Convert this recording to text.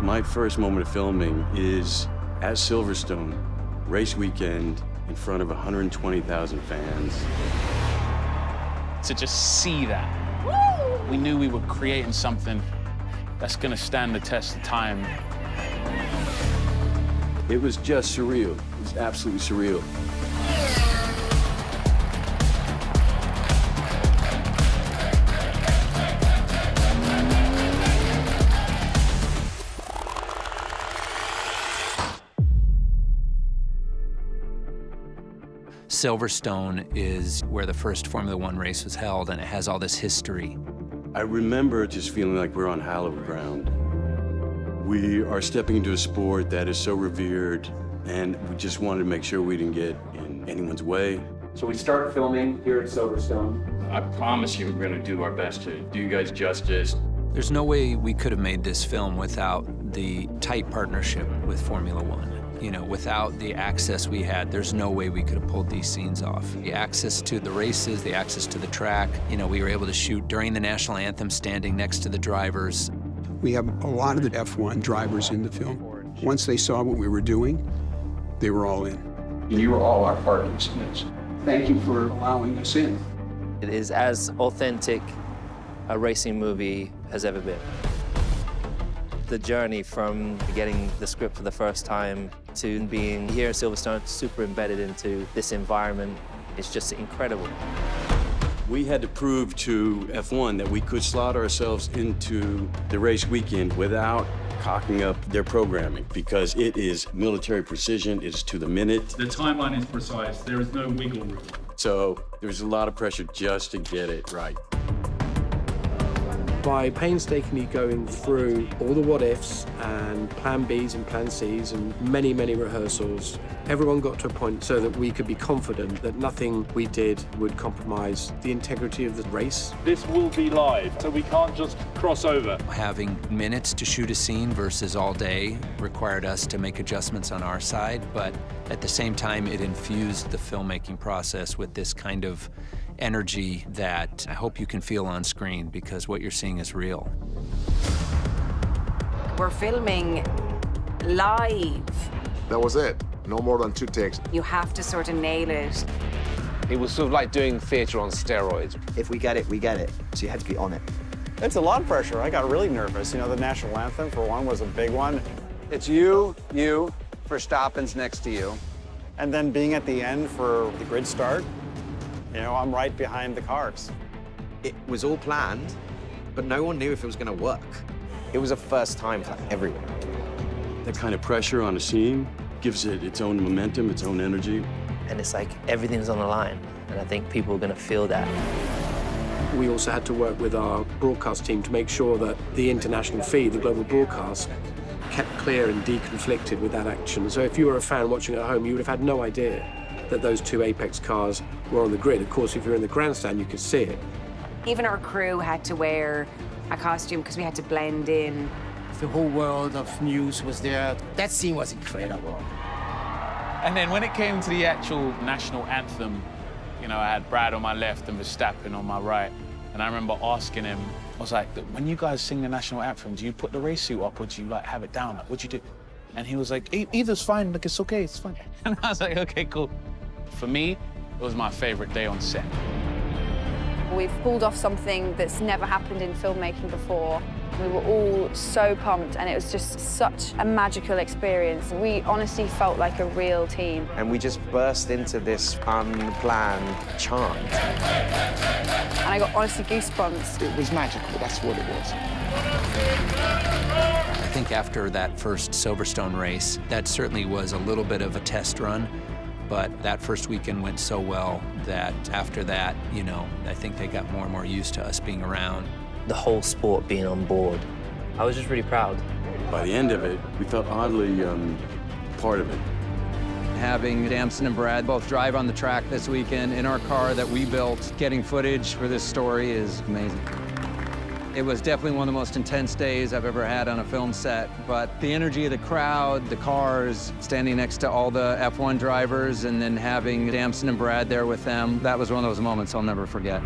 My first moment of filming is at Silverstone, race weekend, in front of 120,000 fans. To just see that, we knew we were creating something that's gonna stand the test of time. It was just surreal. It was absolutely surreal. Silverstone is where the first Formula One race was held, and it has all this history. I remember just feeling like we're on hallowed ground. We are stepping into a sport that is so revered, and we just wanted to make sure we didn't get in anyone's way. So we start filming here at Silverstone. I promise you we're going to do our best to do you guys justice. There's no way we could have made this film without the tight partnership with Formula One. You know, without the access we had, there's no way we could have pulled these scenes off. The access to the races, the access to the track, you know, we were able to shoot during the national anthem standing next to the drivers. We have a lot of the F1 drivers in the film. Once they saw what we were doing, they were all in. You were all our partners in this. Thank you for allowing us in. It is as authentic a racing movie has ever been. The journey from getting the script for the first time to being here at Silverstone, super embedded into this environment, is just incredible. We had to prove to F1 that we could slot ourselves into the race weekend without cocking up their programming, because it is military precision, it is to the minute. The timeline is precise, there is no wiggle room. So there's a lot of pressure just to get it right. By painstakingly going through all the what-ifs and plan Bs and plan Cs and many, many rehearsals, everyone got to a point so that we could be confident that nothing we did would compromise the integrity of the race. This will be live, so we can't just cross over. Having minutes to shoot a scene versus all day required us to make adjustments on our side, but at the same time, it infused the filmmaking process with this kind of energy that I hope you can feel on screen, because what you're seeing is real. We're filming live. That was it. No more than 2 takes. You have to sort of nail it. It was sort of like doing theatre on steroids. If we get it, we get it. So you had to be on it. It's a lot of pressure. I got really nervous. You know, the national anthem, for one, was a big one. It's you, Verstappen's next to you. And then being at the end for the grid start, you know, I'm right behind the cars. It was all planned, but no one knew if it was going to work. It was a first time for everyone. That kind of pressure on a scene gives it its own momentum, its own energy. And it's like everything's on the line, and I think people are going to feel that. We also had to work with our broadcast team to make sure that the international feed, the global broadcast, kept clear and deconflicted with that action. So if you were a fan watching at home, you would have had no idea that those 2 Apex cars were on the grid. Of course, if you're in the grandstand, you could see it. Even our crew had to wear a costume because we had to blend in. The whole world of news was there. That scene was incredible. And then when it came to the actual national anthem, you know, I had Brad on my left and Verstappen on my right. And I remember asking him, I was like, when you guys sing the national anthem, do you put the race suit up or do you like have it down? Like, what'd you do? And he was like, either's fine, like it's okay, it's fine. And I was like, okay, cool. For me, it was my favorite day on set. We've pulled off something that's never happened in filmmaking before. We were all so pumped, and it was just such a magical experience. We honestly felt like a real team. And we just burst into this unplanned chant. And I got honestly goosebumps. It was magical, that's what it was. I think after that first Silverstone race, that certainly was a little bit of a test run, but that first weekend went so well that after that, you know, I think they got more and more used to us being around. The whole sport being on board. I was just really proud. By the end of it, we felt oddly part of it. Having Damson and Brad both drive on the track this weekend in our car that we built, getting footage for this story is amazing. It was definitely one of the most intense days I've ever had on a film set, but the energy of the crowd, the cars, standing next to all the F1 drivers, and then having Damson and Brad there with them, that was one of those moments I'll never forget.